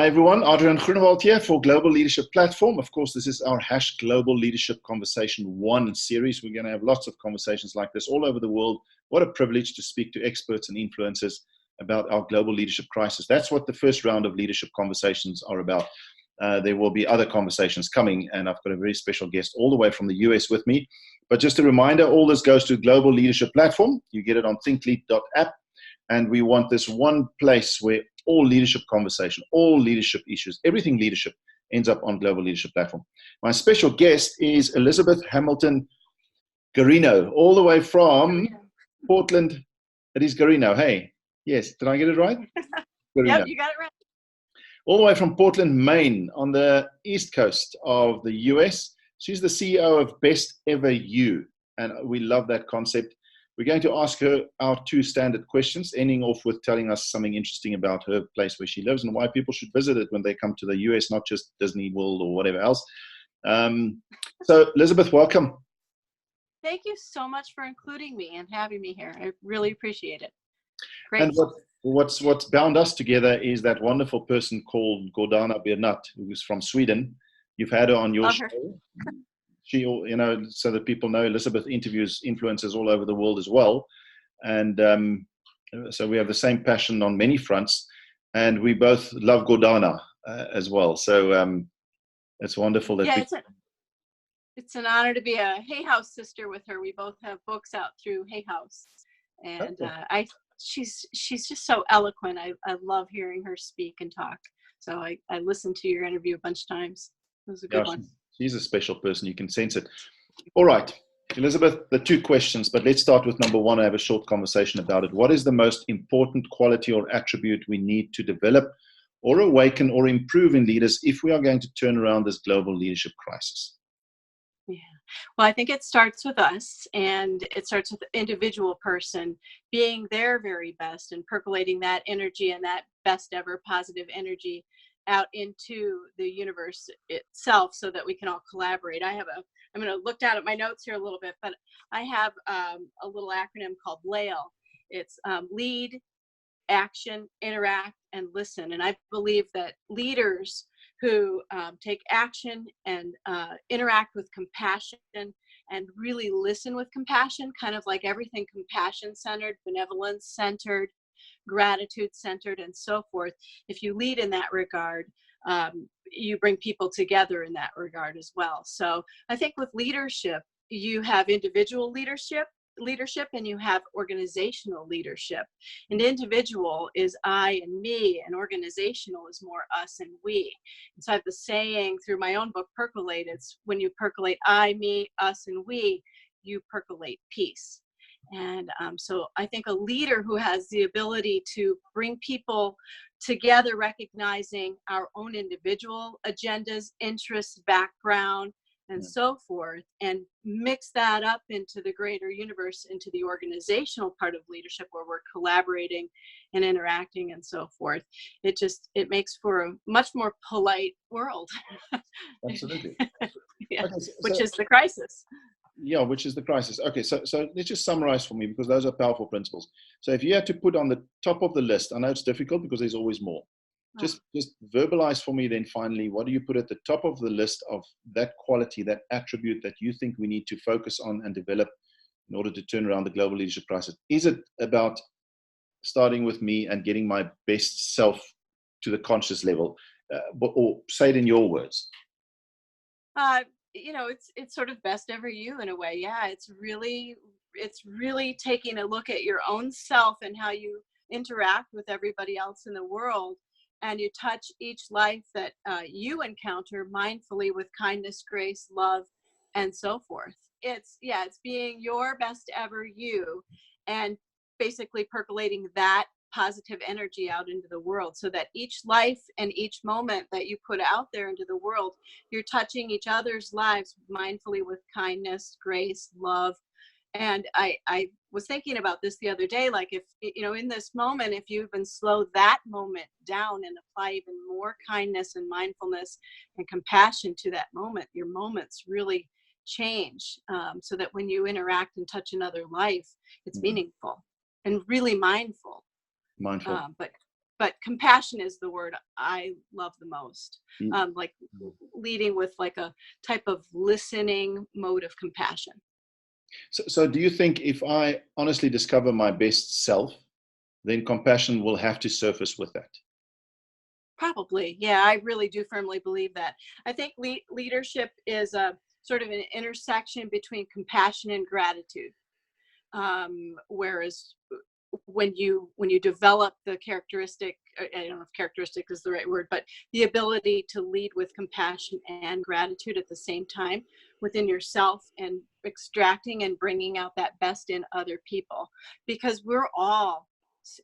Hi everyone, Adrian Groenewald here for Global Leadership Platform. Of course, this is our Global Leadership Conversation 1 series. We're going to have lots of conversations like this all over the world. What a privilege to speak to experts and influencers about our global leadership crisis. That's what the first round of leadership conversations are about. There will be other conversations coming, and I've got a very special guest all the way from the US with me. But just a reminder, all this goes to Global Leadership Platform. You get it on thinklead.app. And we want this one place where all leadership conversation, all leadership issues, everything leadership ends up on Global Leadership Platform. My special guest is Elizabeth Hamilton Guarino, all the way from Portland. It is Guarino. Hey, yes, did I get it right? Yep, you got it right. All the way from Portland, Maine, on the east coast of the US. She's the CEO of Best Ever You, and we love that concept. We're going to ask her our two standard questions, ending off with telling us something interesting about her place where she lives and why people should visit it when they come to the US, not just Disney World or whatever else. So, Elizabeth, welcome. Thank you so much for including me and having me here. I really appreciate it. Great. And what's bound us together is that wonderful person called Gordana Bernat, who's from Sweden. You've had her on your show. She, so that people know, Elizabeth interviews influencers all over the world as well. And so we have the same passion on many fronts. And we both love Gordana as well. So it's wonderful that it's an honor to be a Hay House sister with her. We both have books out through Hay House. And she's just so eloquent. I love hearing her speak and talk. So I listened to your interview a bunch of times. It was a good one. She's a special person. You can sense it. All right, Elizabeth, the two questions, but let's start with number one. I have a short conversation about it. What is the most important quality or attribute we need to develop or awaken or improve in leaders if we are going to turn around this global leadership crisis? Yeah. Well, I think it starts with us, and it starts with the individual person being their very best and percolating that energy and that best ever positive energy out into the universe itself so that we can all collaborate. I'm going to look down at my notes here a little bit, but I have a little acronym called LAIL. It's lead, action, interact, and listen. And I believe that leaders who take action and interact with compassion and really listen with compassion, kind of like everything compassion-centered, benevolence-centered, gratitude-centered, and so forth. If you lead in that regard, you bring people together in that regard as well. So I think with leadership, you have individual leadership, and you have organizational leadership. And individual is I and me, and organizational is more us and we. And so I have the saying through my own book, Percolate, it's when you percolate I, me, us, and we, you percolate peace. And so I think a leader who has the ability to bring people together, recognizing our own individual agendas, interests, background, and so forth, and mix that up into the greater universe, into the organizational part of leadership where we're collaborating and interacting and so forth. It makes for a much more polite world. Absolutely. Yeah. Okay, which is the crisis. Yeah, which is the crisis. Okay, so let's just summarize for me, because those are powerful principles. So if you had to put on the top of the list, I know it's difficult because there's always more. Just verbalize for me then finally, what do you put at the top of the list of that quality, that attribute that you think we need to focus on and develop in order to turn around the global leadership crisis? Is it about starting with me and getting my best self to the conscious level? Or say it in your words. It's sort of best ever you in a way. Yeah, it's really taking a look at your own self and how you interact with everybody else in the world, and you touch each life that you encounter mindfully with kindness, grace, love, and so forth. It's being your best ever you, and basically percolating that positive energy out into the world, so that each life and each moment that you put out there into the world, you're touching each other's lives mindfully with kindness, grace, love. And I was thinking about this the other day, like if, in this moment, if you even slow that moment down and apply even more kindness and mindfulness and compassion to that moment, your moments really change, so that when you interact and touch another life, it's meaningful and really mindful. Mindful. But but compassion is the word I love the most. Like leading with like a type of listening mode of compassion. So do you think if I honestly discover my best self, then compassion will have to surface with that? Probably. Yeah, I really do firmly believe that. I think leadership is a sort of an intersection between compassion and gratitude. Whereas when you develop the characteristic, I don't know if characteristic is the right word, but the ability to lead with compassion and gratitude at the same time within yourself, and extracting and bringing out that best in other people, because we're all,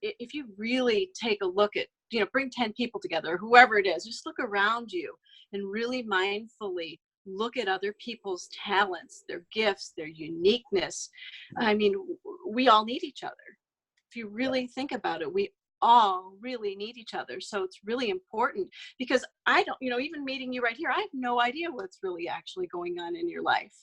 if you really take a look at, bring 10 people together, whoever it is, just look around you and really mindfully look at other people's talents, their gifts, their uniqueness. I mean, we all need each other. If you really think about it, we all really need each other. So it's really important, because I don't, even meeting you right here, I have no idea what's really actually going on in your life.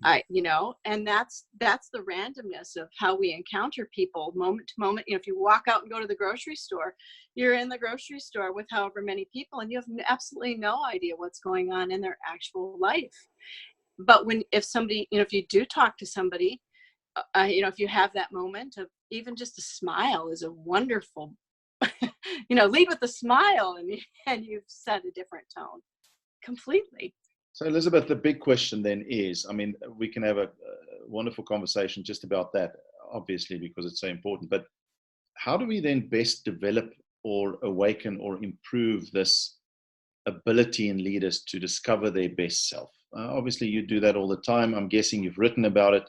And that's the randomness of how we encounter people moment to moment. If you walk out and go to the grocery store, you're in the grocery store with however many people, and you have absolutely no idea what's going on in their actual life. But if somebody, if you do talk to somebody, if you have that moment of even just a smile is a wonderful, lead with a smile, and you've set a different tone completely. So Elizabeth, the big question then is, we can have a wonderful conversation just about that, obviously, because it's so important, but how do we then best develop or awaken or improve this ability in leaders to discover their best self? Obviously, you do that all the time. I'm guessing you've written about it.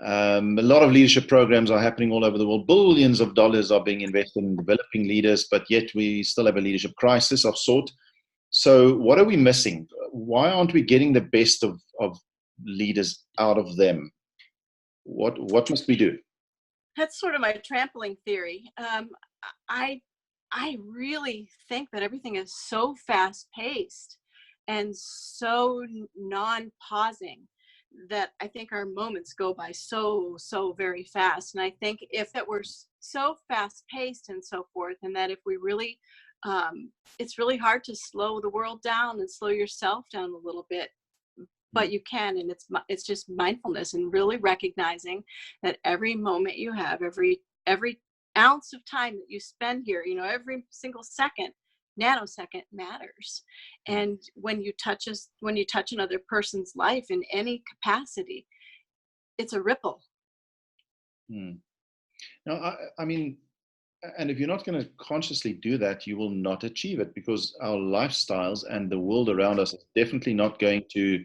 A lot of leadership programs are happening all over the world. Billions of dollars are being invested in developing leaders, but yet we still have a leadership crisis of sort. So what are we missing? Why aren't we getting the best of leaders out of them? What must we do? That's sort of my trampling theory. I really think that everything is so fast paced and so non-pausing that I think our moments go by so very fast. And I think if it were so fast paced and so forth, and that if we really, it's really hard to slow the world down and slow yourself down a little bit, but you can. And it's just mindfulness and really recognizing that every moment you have, every ounce of time that you spend here, every single nanosecond matters. And when you touch another person's life in any capacity, it's a ripple. Now, and if you're not going to consciously do that, you will not achieve it, because our lifestyles and the world around us is definitely not going to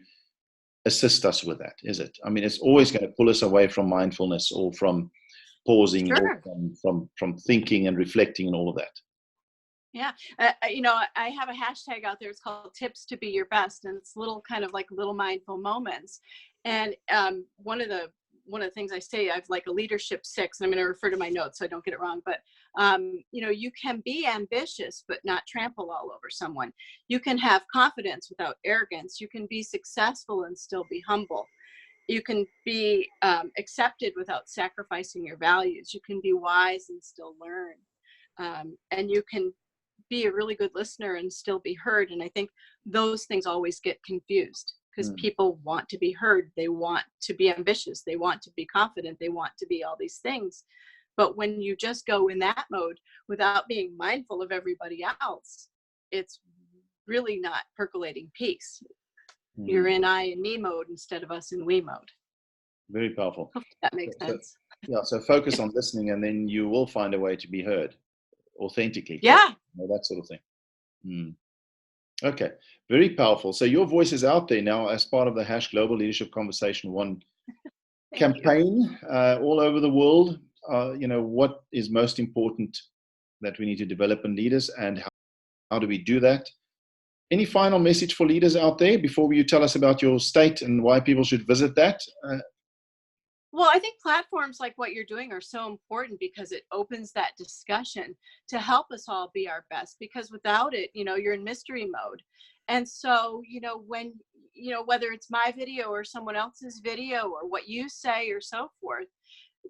assist us with that, is it? It's always going to pull us away from mindfulness, or from pausing, sure, or from thinking and reflecting and all of that. Yeah. I have a hashtag out there. It's called Tips to Be Your Best. And it's little kind of like little mindful moments. And one of the things I say, I've like a leadership 6, and I'm going to refer to my notes so I don't get it wrong. But, you can be ambitious, but not trample all over someone. You can have confidence without arrogance. You can be successful and still be humble. You can be accepted without sacrificing your values. You can be wise and still learn. And you can be a really good listener and still be heard. And I think those things always get confused, because people want to be heard. They want to be ambitious. They want to be confident. They want to be all these things. But when you just go in that mode without being mindful of everybody else, it's really not percolating peace. You're in I and me mode instead of us and we mode. Very powerful. Hopefully that makes sense. So focus on listening, and then you will find a way to be heard authentically. Yeah. That sort of thing. Okay. Very powerful. So your voice is out there now as part of the Hash Global Leadership Conversation 1 campaign all over the world. What is most important that we need to develop in leaders, and how do we do that? Any final message for leaders out there before you tell us about your state and why people should visit that? Well, I think platforms like what you're doing are so important, because it opens that discussion to help us all be our best, because without it, you're in mystery mode. And so, when, whether it's my video or someone else's video or what you say or so forth,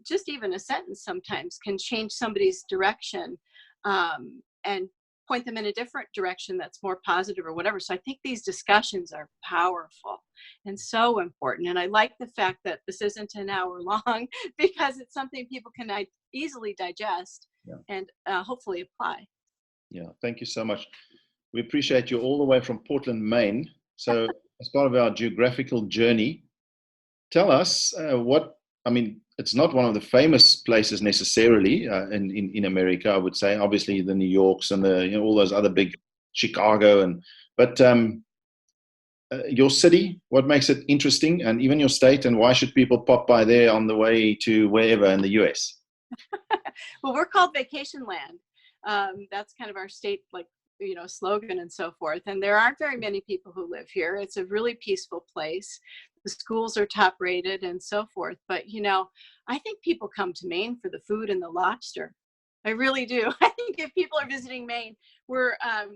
just even a sentence sometimes can change somebody's direction and point them in a different direction that's more positive or whatever. So I think these discussions are powerful and so important. And I like the fact that this isn't an hour long because it's something people can easily digest and hopefully apply. Yeah, thank you so much. We appreciate you all the way from Portland, Maine. So as part of our geographical journey, tell us it's not one of the famous places necessarily in America, I would say. Obviously, the New Yorks and all those other big Chicago, but your city, what makes it interesting, and even your state, and why should people pop by there on the way to wherever in the US? Well, we're called Vacation Land. That's kind of our state, slogan and so forth. And there aren't very many people who live here. It's a really peaceful place. The schools are top rated and so forth. But, I think people come to Maine for the food and the lobster. I really do. I think if people are visiting Maine, we have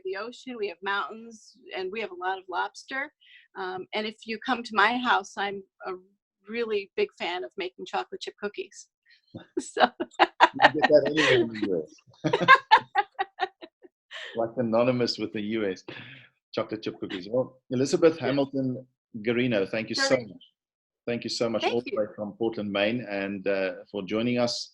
the ocean, we have mountains, and we have a lot of lobster. And if you come to my house, I'm a really big fan of making chocolate chip cookies. So you get that anywhere in the US. Like anonymous with the US chocolate chip cookies. Well, Elizabeth Hamilton Guarino, thank you so much. Thank you so much all the way from Portland, Maine, and for joining us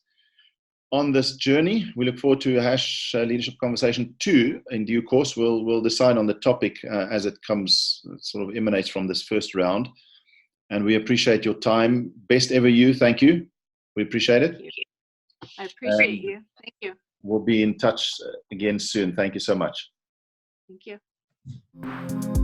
on this journey. We look forward to Hash Leadership Conversation 2 in due course. We'll decide on the topic as it comes, sort of emanates from this first round. And we appreciate your time. Best ever you. Thank you. We appreciate it. I appreciate you. Thank you. We'll be in touch again soon. Thank you so much. Thank you.